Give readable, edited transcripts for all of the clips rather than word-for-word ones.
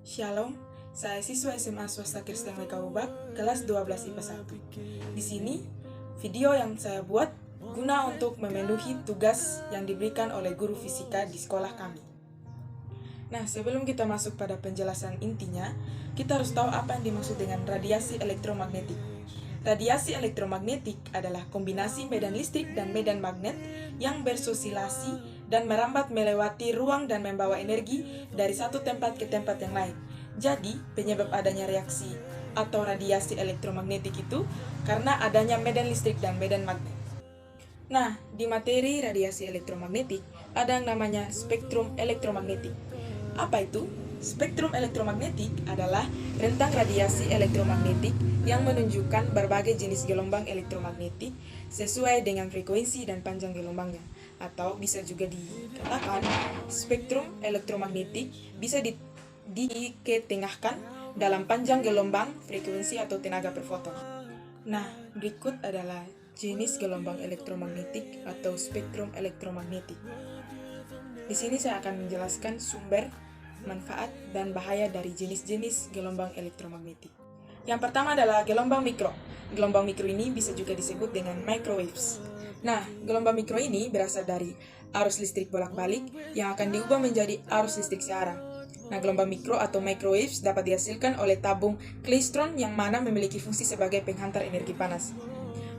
Shalom, saya siswa SMA Swasta Kristen Wekabubak, kelas 12 IPA 1. Di sini, video yang saya buat guna untuk memenuhi tugas yang diberikan oleh guru fisika di sekolah kami. Nah, sebelum kita masuk pada penjelasan intinya, kita harus tahu apa yang dimaksud dengan radiasi elektromagnetik. Radiasi elektromagnetik adalah kombinasi medan listrik dan medan magnet yang bersosilasi dan merambat melewati ruang dan membawa energi dari satu tempat ke tempat yang lain. Jadi, penyebab adanya reaksi atau radiasi elektromagnetik itu karena adanya medan listrik dan medan magnet. Nah, di materi radiasi elektromagnetik ada yang namanya spektrum elektromagnetik. Apa itu? Spektrum elektromagnetik adalah rentang radiasi elektromagnetik yang menunjukkan berbagai jenis gelombang elektromagnetik sesuai dengan frekuensi dan panjang gelombangnya. Atau bisa juga dikatakan, spektrum elektromagnetik bisa diketengahkan dalam panjang gelombang, frekuensi atau tenaga per foton. Nah, berikut adalah jenis gelombang elektromagnetik atau spektrum elektromagnetik. Di sini saya akan menjelaskan sumber, manfaat, dan bahaya dari jenis-jenis gelombang elektromagnetik. Yang pertama adalah gelombang mikro. Gelombang mikro ini bisa juga disebut dengan microwaves. Nah, gelombang mikro ini berasal dari arus listrik bolak-balik yang akan diubah menjadi arus listrik searah. Nah, gelombang mikro atau microwaves dapat dihasilkan oleh tabung klistron yang mana memiliki fungsi sebagai penghantar energi panas.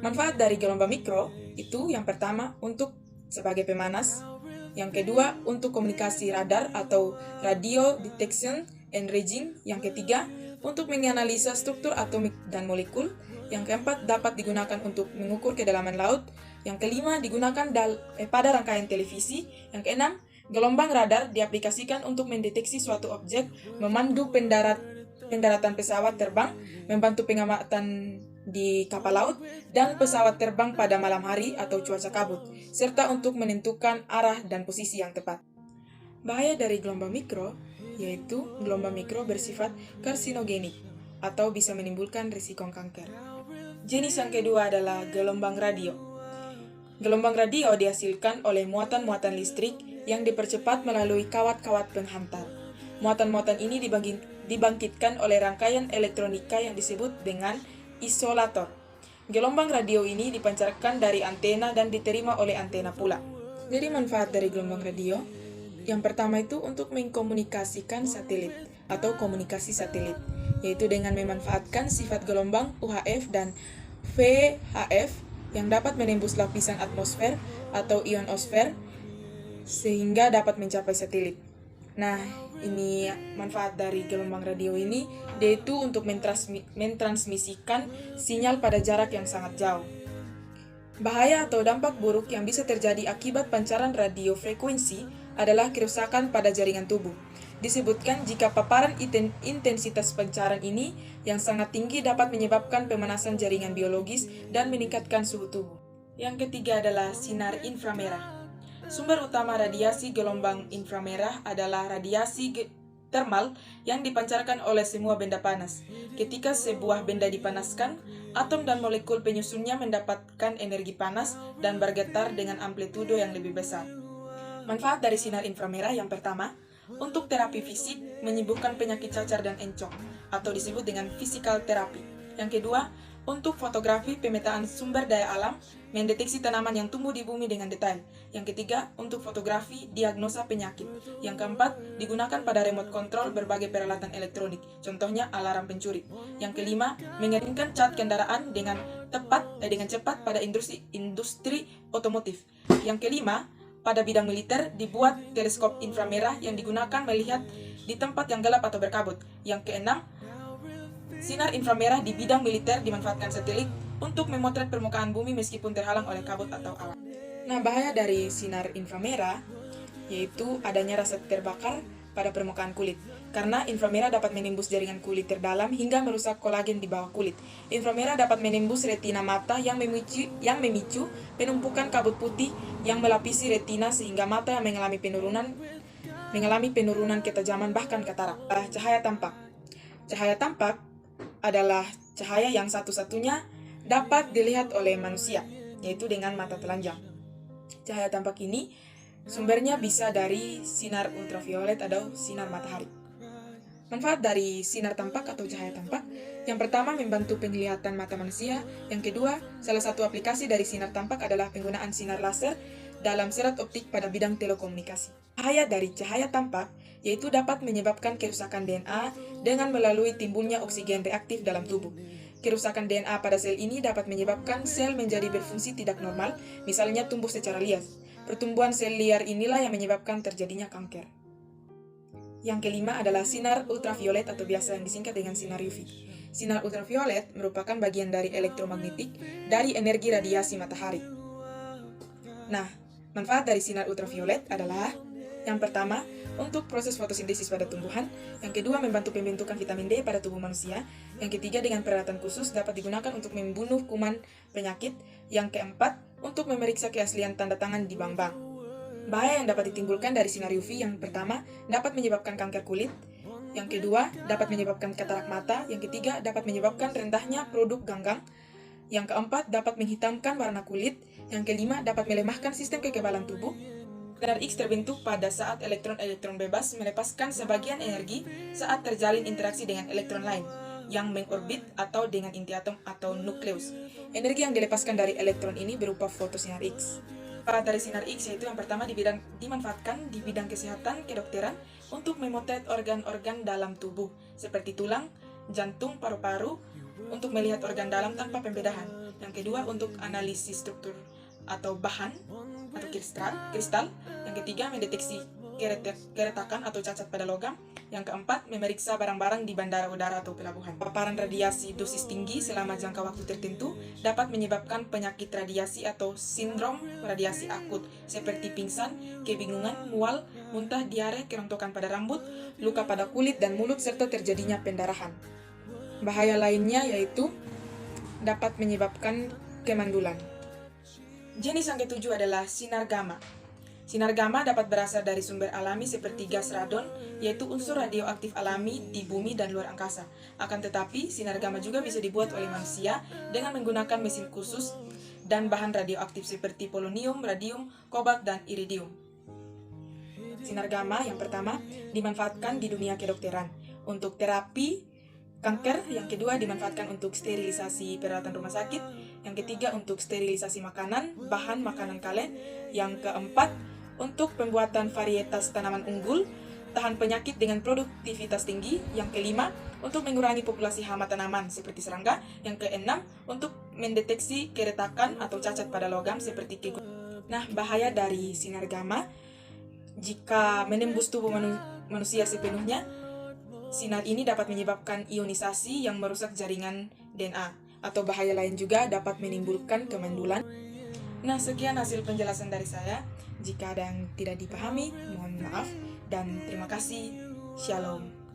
Manfaat dari gelombang mikro itu yang pertama untuk sebagai pemanas, yang kedua untuk komunikasi radar atau radio detection and ranging, yang ketiga untuk menganalisa struktur atomik dan molekul, yang keempat dapat digunakan untuk mengukur kedalaman laut, yang kelima digunakan pada rangkaian televisi, yang keenam gelombang radar diaplikasikan untuk mendeteksi suatu objek, memandu pendaratan pesawat terbang, membantu pengamatan di kapal laut, dan pesawat terbang pada malam hari atau cuaca kabut, serta untuk menentukan arah dan posisi yang tepat. Bahaya dari gelombang mikro, yaitu gelombang mikro bersifat karsinogenik, atau bisa menimbulkan risiko kanker. Jenis yang kedua adalah gelombang radio. Gelombang radio dihasilkan oleh muatan-muatan listrik yang dipercepat melalui kawat-kawat penghantar. Muatan-muatan ini dibangkitkan oleh rangkaian elektronika yang disebut dengan isolator. Gelombang radio ini dipancarkan dari antena dan diterima oleh antena pula. Jadi manfaat dari gelombang radio, yang pertama itu untuk mengkomunikasikan satelit atau komunikasi satelit, yaitu dengan memanfaatkan sifat gelombang UHF dan VHF yang dapat menembus lapisan atmosfer atau ionosfer sehingga dapat mencapai satelit. Nah, ini manfaat dari gelombang radio ini, yaitu untuk mentransmisikan sinyal pada jarak yang sangat jauh. Bahaya atau dampak buruk yang bisa terjadi akibat pancaran radio frekuensi adalah kerusakan pada jaringan tubuh. Disebutkan jika paparan intensitas pancaran ini yang sangat tinggi dapat menyebabkan pemanasan jaringan biologis dan meningkatkan suhu tubuh. Yang ketiga adalah sinar inframerah. Sumber utama radiasi gelombang inframerah adalah radiasi termal yang dipancarkan oleh semua benda panas. Ketika sebuah benda dipanaskan, atom dan molekul penyusunnya mendapatkan energi panas dan bergetar dengan amplitudo yang lebih besar. Manfaat dari sinar inframerah yang pertama, untuk terapi fisik menyembuhkan penyakit cacar dan encok atau disebut dengan physical therapy. Yang kedua, untuk fotografi pemetaan sumber daya alam, mendeteksi tanaman yang tumbuh di bumi dengan detail. Yang ketiga, untuk fotografi diagnosa penyakit. Yang keempat, digunakan pada remote control berbagai peralatan elektronik, contohnya alarm pencuri. Yang kelima, mengeringkan cat kendaraan dengan cepat pada industri otomotif. Yang kelima, pada bidang militer dibuat teleskop inframerah yang digunakan melihat di tempat yang gelap atau berkabut. Yang keenam, sinar inframerah di bidang militer dimanfaatkan satelit untuk memotret permukaan bumi meskipun terhalang oleh kabut atau awan. Nah, bahaya dari sinar inframerah yaitu adanya rasa terbakar pada permukaan kulit. Karena inframerah dapat menembus jaringan kulit terdalam hingga merusak kolagen di bawah kulit. Inframerah dapat menembus retina mata yang memicu penumpukan kabut putih yang melapisi retina sehingga mata yang mengalami penurunan ketajaman bahkan katarak. Cahaya tampak. Cahaya tampak adalah cahaya yang satu-satunya dapat dilihat oleh manusia, yaitu dengan mata telanjang. Cahaya tampak ini sumbernya bisa dari sinar ultraviolet atau sinar matahari. Manfaat dari sinar tampak atau cahaya tampak. Yang pertama, membantu penglihatan mata manusia. Yang kedua, salah satu aplikasi dari sinar tampak adalah penggunaan sinar laser dalam serat optik pada bidang telekomunikasi. Bahaya dari cahaya tampak yaitu dapat menyebabkan kerusakan DNA dengan melalui timbulnya oksigen reaktif dalam tubuh. Kerusakan DNA pada sel ini dapat menyebabkan sel menjadi berfungsi tidak normal, misalnya tumbuh secara liar. Pertumbuhan sel liar inilah yang menyebabkan terjadinya kanker. Yang kelima adalah sinar ultraviolet atau biasa yang disingkat dengan sinar UV. Sinar ultraviolet merupakan bagian dari elektromagnetik dari energi radiasi matahari. Nah, manfaat dari sinar ultraviolet adalah yang pertama, untuk proses fotosintesis pada tumbuhan. Yang kedua, membantu pembentukan vitamin D pada tubuh manusia. Yang ketiga, dengan peralatan khusus dapat digunakan untuk membunuh kuman penyakit. Yang keempat, untuk memeriksa keaslian tanda tangan di bank-bank. Bahaya yang dapat ditimbulkan dari sinar UV yang pertama, dapat menyebabkan kanker kulit. Yang kedua, dapat menyebabkan katarak mata. Yang ketiga, dapat menyebabkan rendahnya produk ganggang. Yang keempat, dapat menghitamkan warna kulit. Yang kelima, dapat melemahkan sistem kekebalan tubuh. Sinar X terbentuk pada saat elektron-elektron bebas melepaskan sebagian energi saat terjalin interaksi dengan elektron lain yang mengorbit atau dengan inti atom atau nukleus. Energi yang dilepaskan dari elektron ini berupa fotosinar X. Manfaat dari sinar X yaitu yang pertama dimanfaatkan di bidang kesehatan kedokteran untuk memotret organ-organ dalam tubuh seperti tulang, jantung, paru-paru untuk melihat organ dalam tanpa pembedahan. Yang kedua untuk analisis struktur atau bahan atau kristal. Yang ketiga mendeteksi keretakan atau cacat pada logam. Yang keempat, memeriksa barang-barang di bandara udara atau pelabuhan. Paparan radiasi dosis tinggi selama jangka waktu tertentu dapat menyebabkan penyakit radiasi atau sindrom radiasi akut seperti pingsan, kebingungan, mual, muntah, diare, kerontokan pada rambut, luka pada kulit dan mulut, serta terjadinya pendarahan. Bahaya lainnya yaitu dapat menyebabkan kemandulan. Jenis yang ketujuh adalah sinar gamma. Sinar gamma dapat berasal dari sumber alami seperti gas radon, yaitu unsur radioaktif alami di bumi dan luar angkasa. Akan tetapi, sinar gamma juga bisa dibuat oleh manusia dengan menggunakan mesin khusus dan bahan radioaktif seperti polonium, radium, kobalt, dan iridium. Sinar gamma yang pertama dimanfaatkan di dunia kedokteran untuk terapi kanker, yang kedua dimanfaatkan untuk sterilisasi peralatan rumah sakit, yang ketiga untuk sterilisasi makanan, bahan makanan kalen, yang keempat untuk pembuatan varietas tanaman unggul, tahan penyakit dengan produktivitas tinggi, yang kelima untuk mengurangi populasi hama tanaman seperti serangga, yang keenam untuk mendeteksi keretakan atau cacat pada logam seperti kegut. Nah, bahaya dari sinar gamma jika menembus tubuh manusia sepenuhnya, sinar ini dapat menyebabkan ionisasi yang merusak jaringan DNA, atau bahaya lain juga dapat menimbulkan kemandulan. Nah, sekian hasil penjelasan dari saya. Jika ada yang tidak dipahami, mohon maaf dan terima kasih. Shalom.